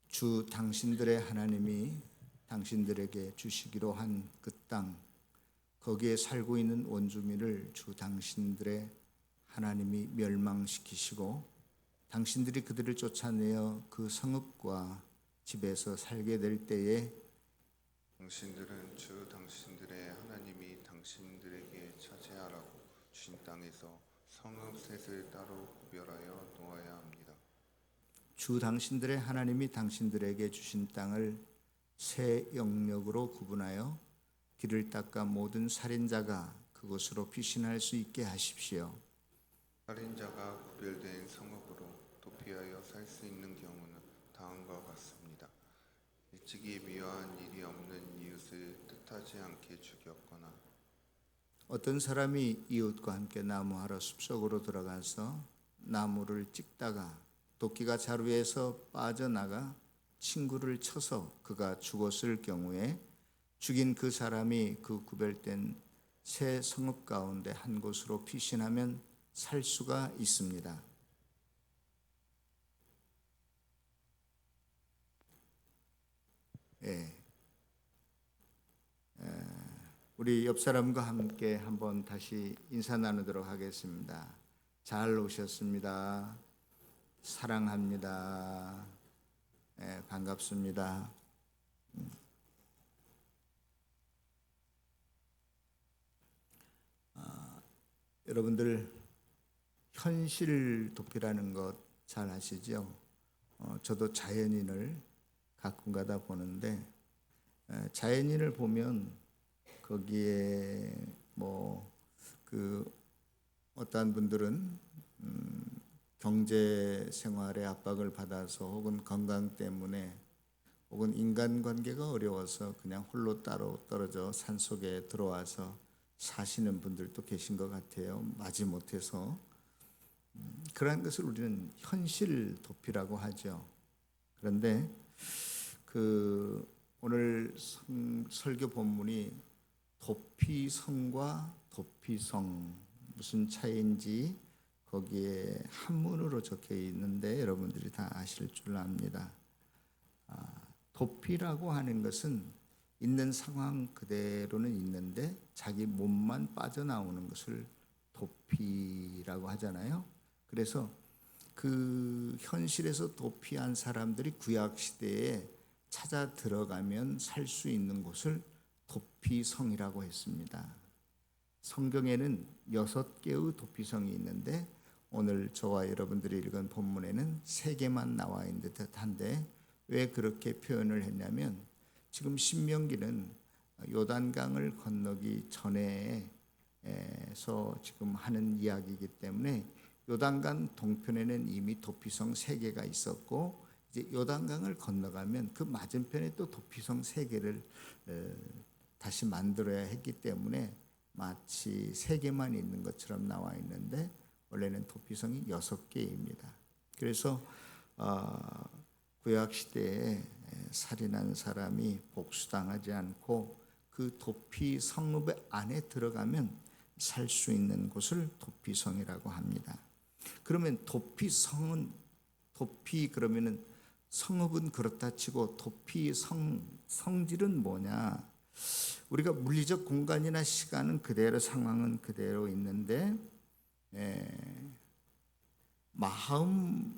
주 당신들의 하나님이 당신들에게 주시기로 한 그 땅, 거기에 살고 있는 원주민을 주 당신들의 하나님이 멸망시키시고 당신들이 그들을 쫓아내어 그 성읍과 집에서 살게 될 때에 당신들은 주 당신들의 하나님이 당신들에게 차지하라고 주신 땅에서 성읍 셋을 따로 구별하여 놓아야 합니다. 주 당신들의 하나님이 당신들에게 주신 땅을 세 영역으로 구분하여 길을 닦아 모든 살인자가 그곳으로 피신할 수 있게 하십시오. 살인자가 구별된 성읍으로 도피하여 살 수 있는 경우는 다음과 같습니다. 일찍이 미워한 일이 없는 이웃을 뜻하지 않게 죽였거나 어떤 사람이 이웃과 함께 나무하러 숲속으로 들어가서 나무를 찍다가 도끼가 자루에서 빠져나가 친구를 쳐서 그가 죽었을 경우에 죽인 그 사람이 그 구별된 새 성읍 가운데 한 곳으로 피신하면 살 수가 있습니다. 우리 옆 사람과 함께 한번 다시 인사 나누도록 하겠습니다. 잘 오셨습니다. 사랑합니다. 반갑습니다. 여러분들 현실 도피라는 것 잘 아시죠? 저도 자연인을 가끔가다 보는데 자연인을 보면 거기에 어떠한 분들은 경제 생활의 압박을 받아서 혹은 건강 때문에 혹은 인간관계가 어려워서 그냥 홀로 따로 떨어져 산속에 들어와서 사시는 분들도 계신 것 같아요. 마지못해서 그러한 것을 우리는 현실 도피라고 하죠. 그런데 오늘 설교 본문이 도피성과 도피성 무슨 차이인지 거기에 한문으로 적혀 있는데 여러분들이 다 아실 줄 압니다. 도피라고 하는 것은 있는 상황 그대로는 있는데 자기 몸만 빠져나오는 것을 도피라고 하잖아요. 그래서 그 현실에서 도피한 사람들이 구약 시대에 찾아 들어가면 살 수 있는 곳을 도피성이라고 했습니다. 성경에는 6개의 도피성이 있는데 오늘 저와 여러분들이 읽은 본문에는 3개만 나와 있는 듯한데 왜 그렇게 표현을 했냐면 지금 신명기는 요단강을 건너기 전에서 지금 하는 이야기이기 때문에 요단강 동편에는 이미 도피성 3개가 있었고 이제 요단강을 건너가면 그 맞은편에 또 도피성 3개를 다시 만들어야 했기 때문에 마치 3개만 있는 것처럼 나와 있는데 원래는 도피성이 6개입니다. 그래서 구약시대에 살인한 사람이 복수당하지 않고 그 도피 성읍 안에 들어가면 살 수 있는 곳을 도피성이라고 합니다. 그러면 그러면은 성읍은 그렇다 치고 도피 성질은 뭐냐? 우리가 물리적 공간이나 시간은 그대로 상황은 그대로 있는데 마음만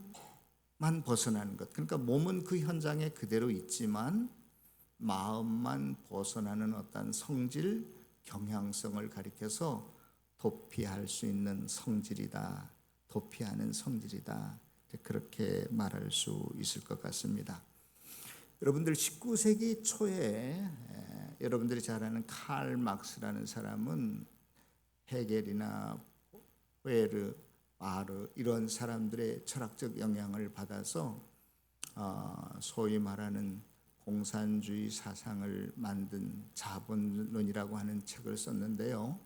벗어나는 것. 그러니까 몸은 그 현장에 그대로 있지만 마음만 벗어나는 어떤 성질, 경향성을 가리켜서 도피할 수 있는 성질이다. 도피하는 성질이다. 그렇게 말할 수 있을 것 같습니다. 여러분들 19세기 초에 여러분들이 잘 아는 칼 막스라는 사람은 헤겔이나 호에르, 마르 이런 사람들의 철학적 영향을 받아서 소위 말하는 공산주의 사상을 만든 자본론이라고 하는 책을 썼는데요.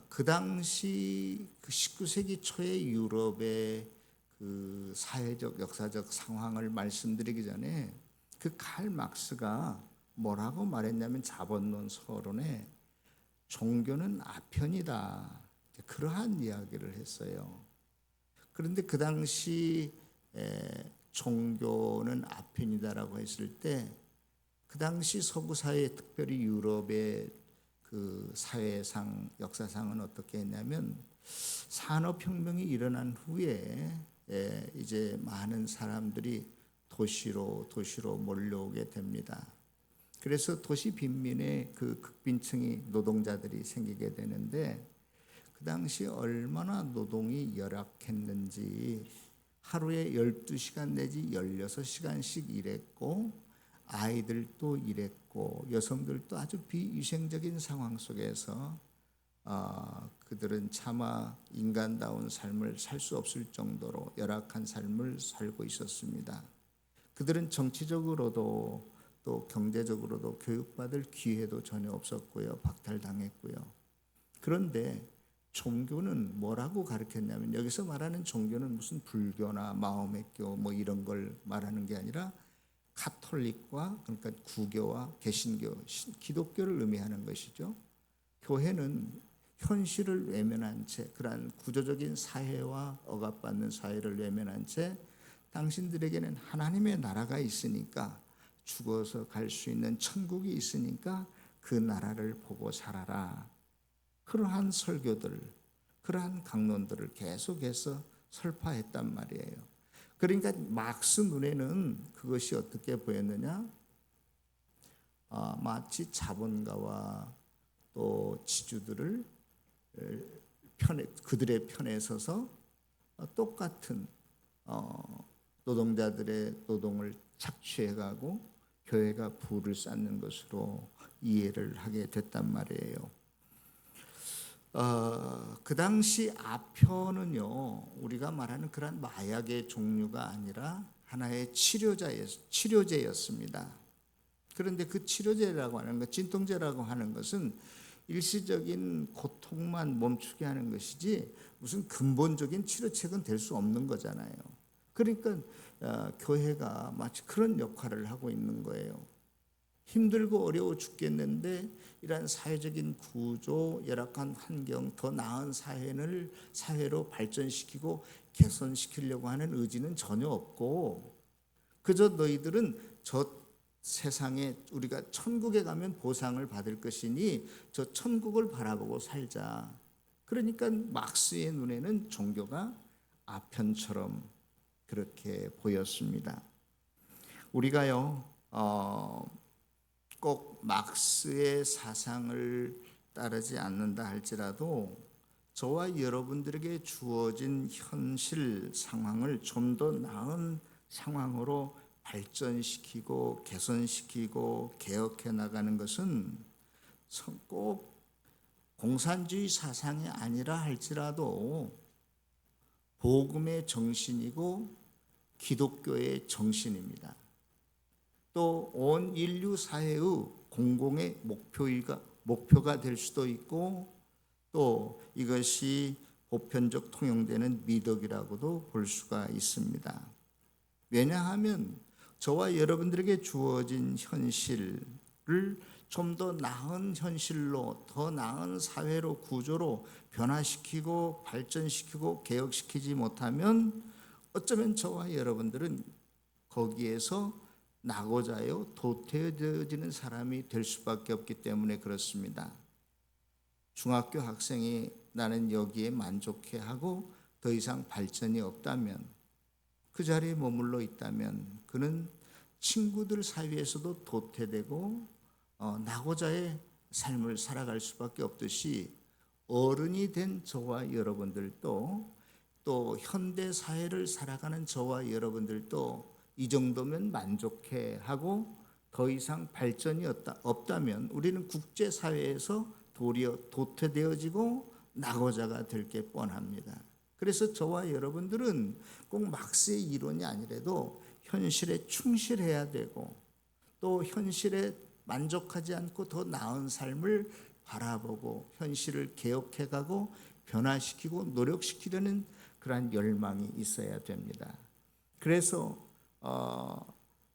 그 당시 그 19세기 초의 유럽의 그 사회적 역사적 상황을 말씀드리기 전에 그 칼 막스가 뭐라고 말했냐면 자본론 서론에 종교는 아편이다. 그러한 이야기를 했어요. 그런데 그 당시 종교는 아편이다라고 했을 때 그 당시 서구 사회, 특별히 유럽의 그 사회상, 역사상은 어떻게 했냐면 산업혁명이 일어난 후에 이제 많은 사람들이 도시로 몰려오게 됩니다. 그래서 도시 빈민의 그 극빈층이 노동자들이 생기게 되는데 그 당시 얼마나 노동이 열악했는지 하루에 12시간 내지 16시간씩 일했고 아이들도 일했고 여성들도 아주 비위생적인 상황 속에서 그들은 차마 인간다운 삶을 살 수 없을 정도로 열악한 삶을 살고 있었습니다. 그들은 정치적으로도 또 경제적으로도 교육받을 기회도 전혀 없었고요. 박탈당했고요. 그런데 종교는 뭐라고 가르쳤냐면 여기서 말하는 종교는 무슨 불교나 마호메교 뭐 이런 걸 말하는 게 아니라 가톨릭과 그러니까 구교와 개신교, 기독교를 의미하는 것이죠. 교회는 현실을 외면한 채 그러한 구조적인 사회와 억압받는 사회를 외면한 채 당신들에게는 하나님의 나라가 있으니까 죽어서 갈 수 있는 천국이 있으니까 그 나라를 보고 살아라. 그러한 설교들, 그러한 강론들을 계속해서 설파했단 말이에요. 그러니까 막스 눈에는 그것이 어떻게 보였느냐? 마치 자본가와 또 지주들을 그들의 편에 서서 똑같은 노동자들의 노동을 착취해가고 교회가 부를 쌓는 것으로 이해를 하게 됐단 말이에요. 그 당시 아편은요, 우리가 말하는 그런 마약의 종류가 아니라 하나의 치료제였습니다. 그런데 그 치료제라고 하는 것, 진통제라고 하는 것은 일시적인 고통만 멈추게 하는 것이지 무슨 근본적인 치료책은 될 수 없는 거잖아요. 그러니까 교회가 마치 그런 역할을 하고 있는 거예요. 힘들고 어려워 죽겠는데 이러한 사회적인 구조, 열악한 환경, 더 나은 사회로 발전시키고 개선시키려고 하는 의지는 전혀 없고 그저 너희들은 저 세상에 우리가 천국에 가면 보상을 받을 것이니 저 천국을 바라보고 살자. 그러니까 막스의 눈에는 종교가 아편처럼 그렇게 보였습니다. 우리가요 꼭 막스의 사상을 따르지 않는다 할지라도 저와 여러분들에게 주어진 현실 상황을 좀 더 나은 상황으로 발전시키고 개선시키고 개혁해 나가는 것은 꼭 공산주의 사상이 아니라 할지라도 복음의 정신이고 기독교의 정신입니다. 또 온 인류 사회의 공공의 목표가 될 수도 있고 또 이것이 보편적 통용되는 미덕이라고도 볼 수가 있습니다. 왜냐하면 저와 여러분들에게 주어진 현실을 좀 더 나은 현실로, 더 나은 사회로, 구조로 변화시키고 발전시키고 개혁시키지 못하면 어쩌면 저와 여러분들은 거기에서 나고자요 도태되어지는 사람이 될 수밖에 없기 때문에 그렇습니다. 중학교 학생이 나는 여기에 만족해하고 더 이상 발전이 없다면 그 자리에 머물러 있다면 그는 친구들 사이에서도 도태되고 나고자의 삶을 살아갈 수밖에 없듯이 어른이 된 저와 여러분들도 또 현대 사회를 살아가는 저와 여러분들도 이 정도면 만족해하고 더 이상 발전이 없다면 우리는 국제사회에서 도리어 도태되어지고 낙오자가 될 게 뻔합니다. 그래서 저와 여러분들은 꼭 막스의 이론이 아니라도 현실에 충실해야 되고 또 현실에 만족하지 않고 더 나은 삶을 바라보고 현실을 개혁해가고 변화시키고 노력시키려는 그러한 열망이 있어야 됩니다. 그래서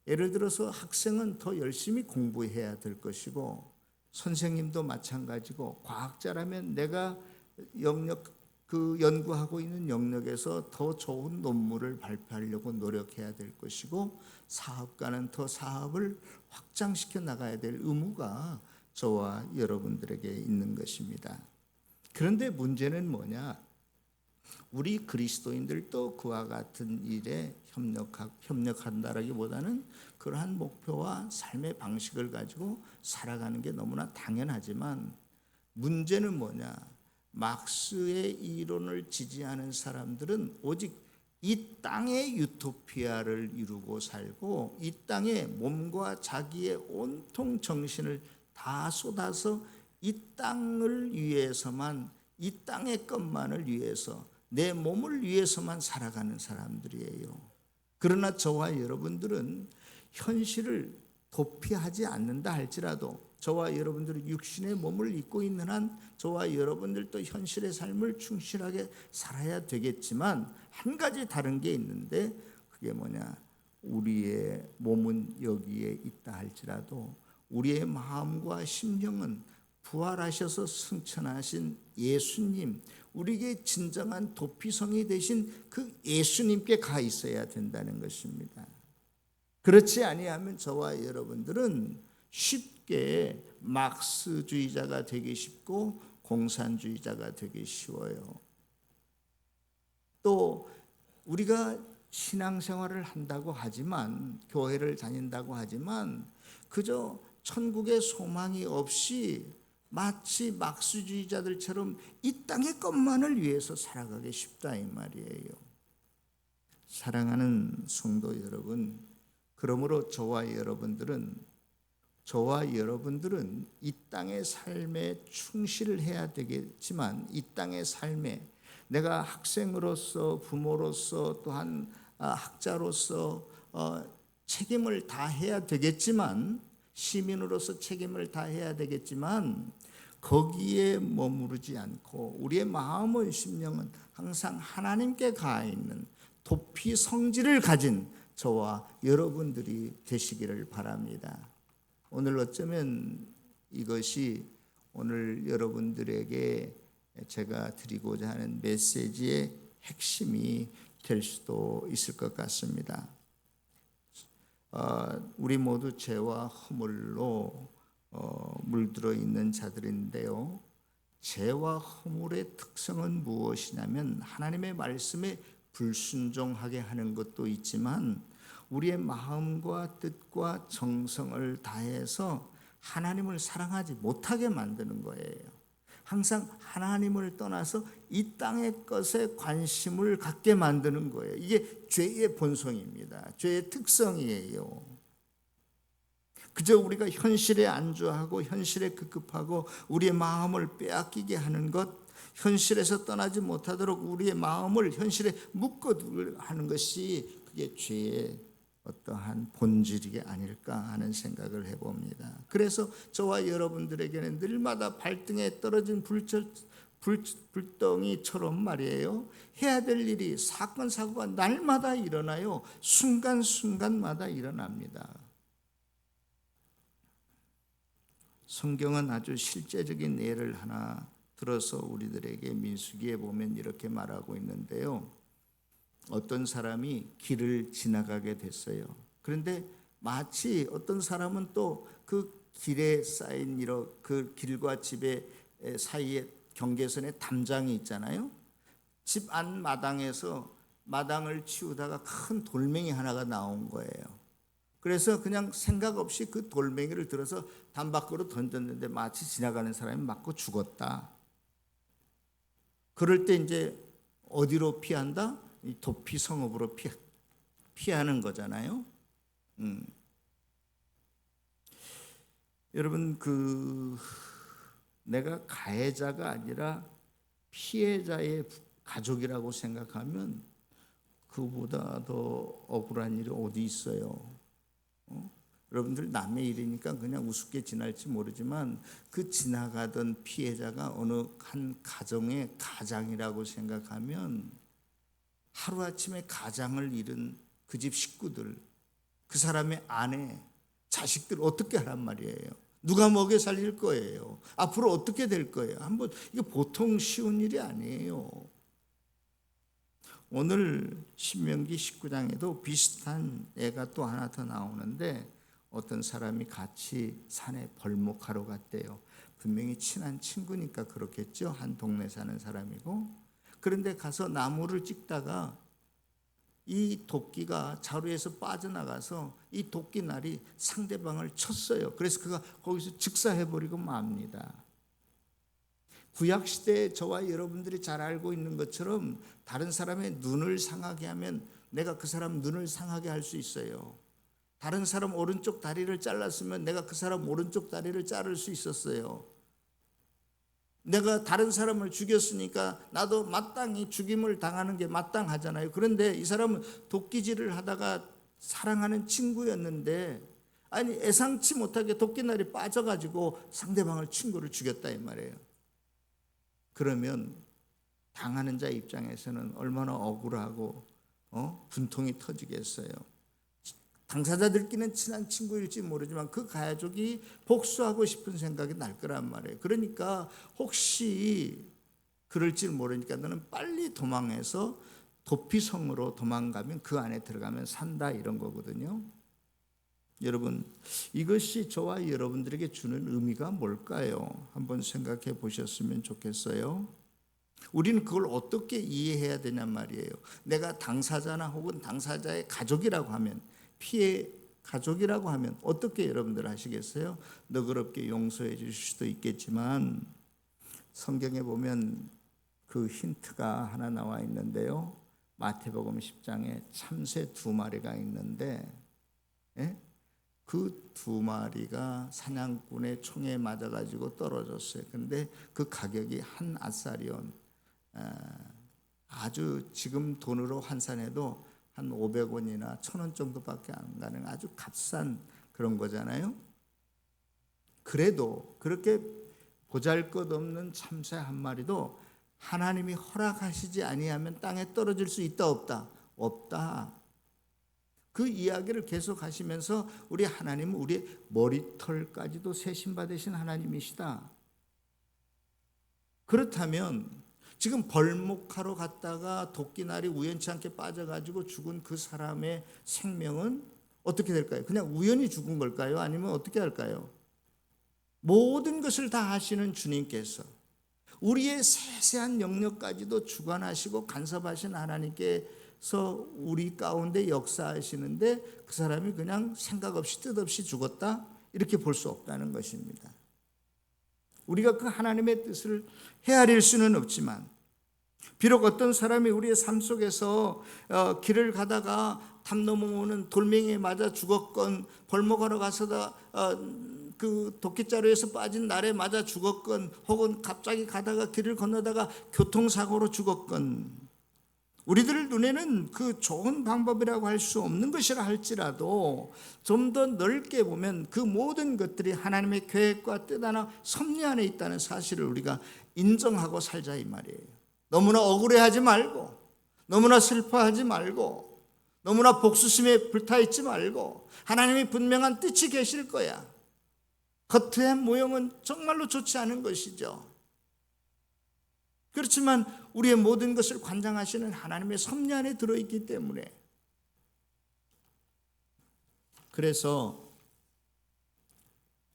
예를 들어서 학생은 더 열심히 공부해야 될 것이고 선생님도 마찬가지고, 과학자라면 내가 연구하고 있는 영역에서 더 좋은 논문을 발표하려고 노력해야 될 것이고, 사업가는 더 사업을 확장시켜 나가야 될 의무가 저와 여러분들에게 있는 것입니다. 그런데 문제는 뭐냐? 우리 그리스도인들도 그와 같은 일에 협력한다라기보다는 그러한 목표와 삶의 방식을 가지고 살아가는 게 너무나 당연하지만, 문제는 뭐냐? 막스의 이론을 지지하는 사람들은 오직 이 땅의 유토피아를 이루고 살고, 이 땅에 몸과 자기의 온통 정신을 다 쏟아서 이 땅을 위해서만, 이 땅의 것만을 위해서, 내 몸을 위해서만 살아가는 사람들이에요. 그러나 저와 여러분들은 현실을 도피하지 않는다 할지라도, 저와 여러분들이 육신의 몸을 입고 있는 한 저와 여러분들도 현실의 삶을 충실하게 살아야 되겠지만, 한 가지 다른 게 있는데, 그게 뭐냐? 우리의 몸은 여기에 있다 할지라도 우리의 마음과 심령은 부활하셔서 승천하신 예수님, 우리에게 진정한 도피성이 되신 그 예수님께 가 있어야 된다는 것입니다. 그렇지 아니하면 저와 여러분들은 쉽게 막스주의자가 되기 쉽고 공산주의자가 되기 쉬워요. 또 우리가 신앙생활을 한다고 하지만, 교회를 다닌다고 하지만 그저 천국의 소망이 없이 마치 막스주의자들처럼 이 땅의 것만을 위해서 살아가기 쉽다 이 말이에요. 사랑하는 성도 여러분, 그러므로 저와 여러분들은 이 땅의 삶에 충실을 해야 되겠지만, 이 땅의 삶에 내가 학생으로서, 부모로서, 또한 학자로서 책임을 다해야 되겠지만, 시민으로서 책임을 다해야 되겠지만, 거기에 머무르지 않고 우리의 마음은, 심령은 항상 하나님께 가 있는 도피 성질을 가진 저와 여러분들이 되시기를 바랍니다. 오늘 어쩌면 이것이 오늘 여러분들에게 제가 드리고자 하는 메시지의 핵심이 될 수도 있을 것 같습니다. 우리 모두 죄와 허물로 물들어 있는 자들인데요, 죄와 허물의 특성은 무엇이냐면 하나님의 말씀에 불순종하게 하는 것도 있지만, 우리의 마음과 뜻과 정성을 다해서 하나님을 사랑하지 못하게 만드는 거예요. 항상 하나님을 떠나서 이 땅의 것에 관심을 갖게 만드는 거예요. 이게 죄의 본성입니다. 죄의 특성이에요. 그저 우리가 현실에 안주하고 현실에 급급하고 우리의 마음을 빼앗기게 하는 것, 현실에서 떠나지 못하도록 우리의 마음을 현실에 묶어두게 하는 것이, 그게 죄의 어떠한 본질이 아닐까 하는 생각을 해봅니다. 그래서 저와 여러분들에게는 늘마다 발등에 떨어진 불덩이처럼 말이에요, 해야 될 일이, 사건 사고가 날마다 일어나요. 순간순간마다 일어납니다. 성경은 아주 실제적인 예를 하나 들어서 우리들에게 민수기에 보면 이렇게 말하고 있는데요, 어떤 사람이 길을 지나가게 됐어요. 그런데 마치 어떤 사람은 또 그 길에 쌓인 그 길과 집의 사이에 경계선에 담장이 있잖아요. 집 안 마당에서 마당을 치우다가 큰 돌멩이 하나가 나온 거예요. 그래서 그냥 생각 없이 그 돌멩이를 들어서 담 밖으로 던졌는데 마치 지나가는 사람이 맞고 죽었다. 그럴 때 이제 어디로 피한다? 이 도피 성읍으로 피하는 거잖아요. 여러분, 내가 가해자가 아니라 피해자의 가족이라고 생각하면 그보다 더 억울한 일이 어디 있어요? 여러분들 남의 일이니까 그냥 우습게 지날지 모르지만, 그 지나가던 피해자가 어느 한 가정의 가장이라고 생각하면 하루아침에 가장을 잃은 그 집 식구들, 그 사람의 아내, 자식들 어떻게 하란 말이에요. 누가 먹여 살릴 거예요? 앞으로 어떻게 될 거예요? 한번 이게 보통 쉬운 일이 아니에요. 오늘 신명기 19장에도 비슷한 애가 또 하나 더 나오는데 어떤 사람이 같이 산에 벌목하러 갔대요. 분명히 친한 친구니까 그렇겠죠. 한 동네 사는 사람이고. 그런데 가서 나무를 찍다가 이 도끼가 자루에서 빠져나가서 이 도끼날이 상대방을 쳤어요. 그래서 그가 거기서 즉사해버리고 맙니다. 구약시대에 저와 여러분들이 잘 알고 있는 것처럼 다른 사람의 눈을 상하게 하면 내가 그 사람 눈을 상하게 할 수 있어요. 다른 사람 오른쪽 다리를 잘랐으면 내가 그 사람 오른쪽 다리를 자를 수 있었어요. 내가 다른 사람을 죽였으니까 나도 마땅히 죽임을 당하는 게 마땅하잖아요. 그런데 이 사람은 도끼질을 하다가 사랑하는 친구였는데 아니 예상치 못하게 도끼날이 빠져가지고 상대방을 친구를 죽였다 이 말이에요. 그러면 당하는 자 입장에서는 얼마나 억울하고 분통이 터지겠어요. 당사자들끼리는 친한 친구일지 모르지만 그 가족이 복수하고 싶은 생각이 날 거란 말이에요. 그러니까 혹시 그럴지 모르니까 너는 빨리 도망해서 도피성으로 도망가면 그 안에 들어가면 산다 이런 거거든요. 여러분 이것이 저와 여러분들에게 주는 의미가 뭘까요? 한번 생각해 보셨으면 좋겠어요. 우리는 그걸 어떻게 이해해야 되냔 말이에요. 내가 당사자나 혹은 당사자의 가족이라고 하면 피해 가족이라고 하면 어떻게 여러분들 하시겠어요? 너그럽게 용서해 주실 수도 있겠지만 성경에 보면 그 힌트가 하나 나와 있는데요. 마태복음 10장에 참새 2마리가 있는데 그 2마리가 사냥꾼의 총에 맞아가지고 떨어졌어요. 그런데 그 가격이 한 아사리온, 아주 지금 돈으로 환산해도 한 500원이나 1000원 정도밖에 안 가는 아주 값싼 그런 거잖아요. 그래도 그렇게 보잘것없는 참새 한 마리도 하나님이 허락하시지 아니하면 땅에 떨어질 수 있다 없다? 없다. 그 이야기를 계속 하시면서 우리 하나님은 우리의 머리털까지도 세심받으신 하나님이시다. 그렇다면 지금 벌목하러 갔다가 도끼날이 우연치 않게 빠져가지고 죽은 그 사람의 생명은 어떻게 될까요? 그냥 우연히 죽은 걸까요? 아니면 어떻게 할까요? 모든 것을 다 하시는 주님께서 우리의 세세한 영역까지도 주관하시고 간섭하신 하나님께서 우리 가운데 역사하시는데 그 사람이 그냥 생각 없이 뜻없이 죽었다? 이렇게 볼 수 없다는 것입니다. 우리가 그 하나님의 뜻을 헤아릴 수는 없지만 비록 어떤 사람이 우리의 삶 속에서 길을 가다가 담 넘어오는 돌멩이에 맞아 죽었건 벌목하러 가서다 그 도끼자루에서 빠진 날에 맞아 죽었건 혹은 갑자기 가다가 길을 건너다가 교통사고로 죽었건 우리들 눈에는 그 좋은 방법이라고 할 수 없는 것이라 할지라도 좀 더 넓게 보면 그 모든 것들이 하나님의 계획과 뜻 하나 섭리 안에 있다는 사실을 우리가 인정하고 살자 이 말이에요. 너무나 억울해하지 말고 너무나 슬퍼하지 말고 너무나 복수심에 불타있지 말고 하나님이 분명한 뜻이 계실 거야. 겉의 모형은 정말로 좋지 않은 것이죠. 그렇지만 우리의 모든 것을 관장하시는 하나님의 섭리 안에 들어있기 때문에 그래서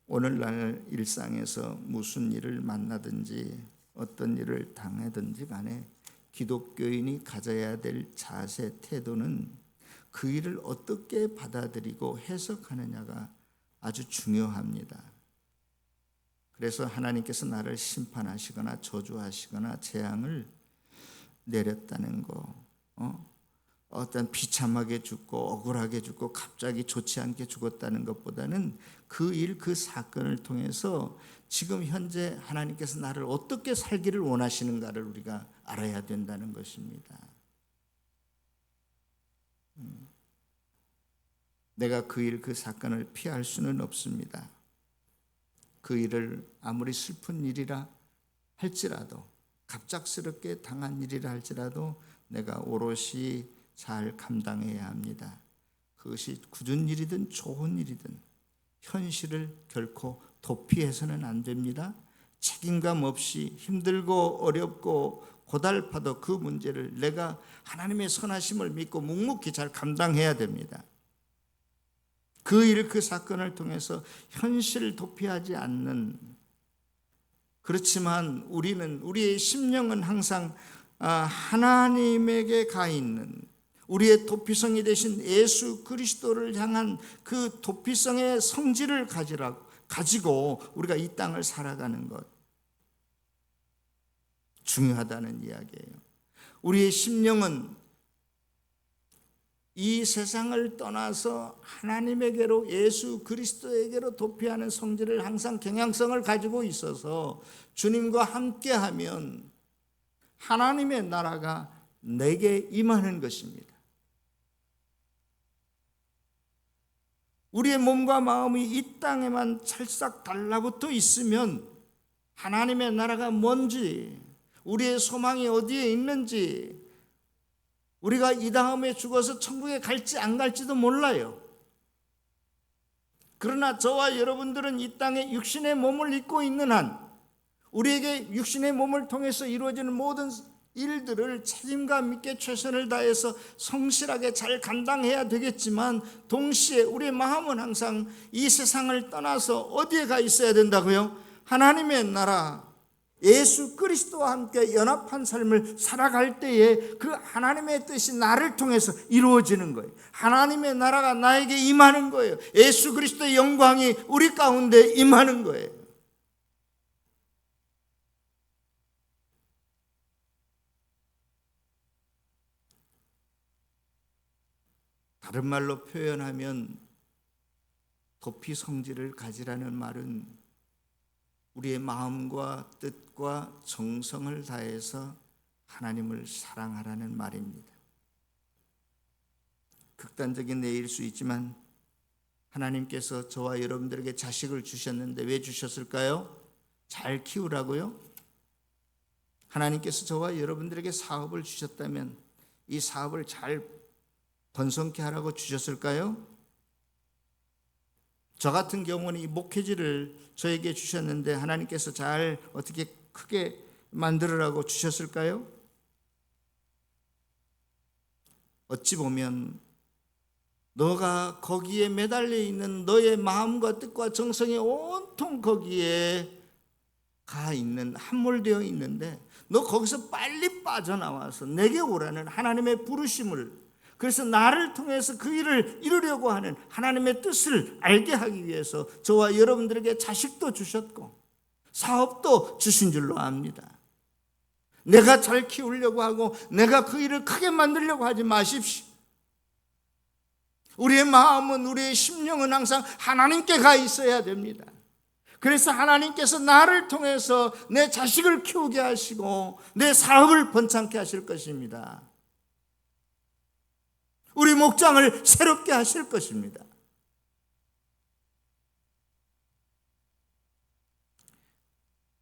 오늘날 일상에서 무슨 일을 만나든지 어떤 일을 당하든지 간에 기독교인이 가져야 될 자세, 태도는 그 일을 어떻게 받아들이고 해석하느냐가 아주 중요합니다. 그래서 하나님께서 나를 심판하시거나 저주하시거나 재앙을 내렸다는 거, 어떤 비참하게 죽고 억울하게 죽고 갑자기 좋지 않게 죽었다는 것보다는 그 일, 그 사건을 통해서 지금 현재 하나님께서 나를 어떻게 살기를 원하시는가를 우리가 알아야 된다는 것입니다. 내가 그 일, 그 사건을 피할 수는 없습니다. 그 일을 아무리 슬픈 일이라 할지라도 갑작스럽게 당한 일이라 할지라도 내가 오롯이 잘 감당해야 합니다. 그것이 굳은 일이든 좋은 일이든 현실을 결코 도피해서는 안 됩니다. 책임감 없이 힘들고 어렵고 고달파도 그 문제를 내가 하나님의 선하심을 믿고 묵묵히 잘 감당해야 됩니다. 그 사건을 통해서 현실을 도피하지 않는, 그렇지만 우리의 심령은 항상 하나님에게 가 있는, 우리의 도피성이 되신 예수 그리스도를 향한 그 도피성의 성질을 가지고 우리가 이 땅을 살아가는 것, 중요하다는 이야기예요. 우리의 심령은 이 세상을 떠나서 하나님에게로, 예수 그리스도에게로 도피하는 성질을 항상 경향성을 가지고 있어서 주님과 함께하면 하나님의 나라가 내게 임하는 것입니다. 우리의 몸과 마음이 이 땅에만 찰싹 달라붙어 있으면 하나님의 나라가 뭔지, 우리의 소망이 어디에 있는지, 우리가 이 다음에 죽어서 천국에 갈지 안 갈지도 몰라요. 그러나 저와 여러분들은 이 땅에 육신의 몸을 입고 있는 한, 우리에게 육신의 몸을 통해서 이루어지는 모든 일들을 책임감 있게 최선을 다해서 성실하게 잘 감당해야 되겠지만, 동시에 우리의 마음은 항상 이 세상을 떠나서 어디에 가 있어야 된다고요? 하나님의 나라, 예수 그리스도와 함께 연합한 삶을 살아갈 때에 그 하나님의 뜻이 나를 통해서 이루어지는 거예요. 하나님의 나라가 나에게 임하는 거예요. 예수 그리스도의 영광이 우리 가운데 임하는 거예요. 다른 말로 표현하면 도피 성질을 가지라는 말은 우리의 마음과 뜻과 정성을 다해서 하나님을 사랑하라는 말입니다. 극단적인 예일 수 있지만 하나님께서 저와 여러분들에게 자식을 주셨는데 왜 주셨을까요? 잘 키우라고요? 하나님께서 저와 여러분들에게 사업을 주셨다면 이 사업을 잘 번성케 하라고 주셨을까요? 저 같은 경우는 이 목회지를 저에게 주셨는데 하나님께서 잘 어떻게 크게 만들으라고 주셨을까요? 어찌 보면 너가 거기에 매달려 있는 너의 마음과 뜻과 정성이 온통 거기에 가 있는, 함몰되어 있는데 너 거기서 빨리 빠져나와서 내게 오라는 하나님의 부르심을, 그래서 나를 통해서 그 일을 이루려고 하는 하나님의 뜻을 알게 하기 위해서 저와 여러분들에게 자식도 주셨고 사업도 주신 줄로 압니다. 내가 잘 키우려고 하고 내가 그 일을 크게 만들려고 하지 마십시오. 우리의 마음은, 우리의 심령은 항상 하나님께 가 있어야 됩니다. 그래서 하나님께서 나를 통해서 내 자식을 키우게 하시고 내 사업을 번창케 하실 것입니다. 우리 목장을 새롭게 하실 것입니다.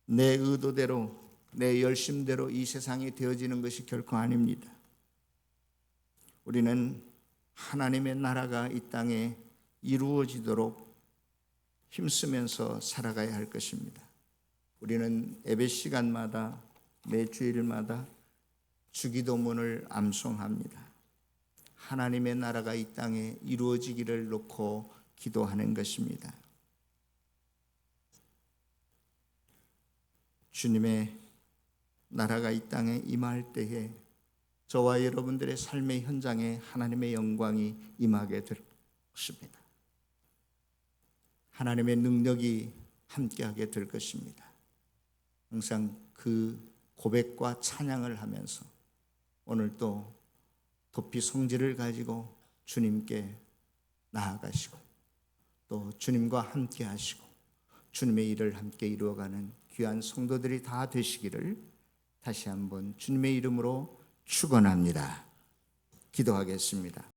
내 의도대로, 내 열심대로 이 세상이 되어지는 것이 결코 아닙니다. 우리는 하나님의 나라가 이 땅에 이루어지도록 힘쓰면서 살아가야 할 것입니다. 우리는 예배 시간마다, 매 주일마다 주기도문을 암송합니다. 하나님의 나라가 이 땅에 이루어지기를 놓고 기도하는 것입니다. 주님의 나라가 이 땅에 임할 때에 저와 여러분들의 삶의 현장에 하나님의 영광이 임하게 될 것입니다. 하나님의 능력이 함께하게 될 것입니다. 항상 그 고백과 찬양을 하면서 오늘 또 도피 성질을 가지고 주님께 나아가시고 또 주님과 함께 하시고 주님의 일을 함께 이루어가는 귀한 성도들이 다 되시기를 다시 한번 주님의 이름으로 축원합니다. 기도하겠습니다.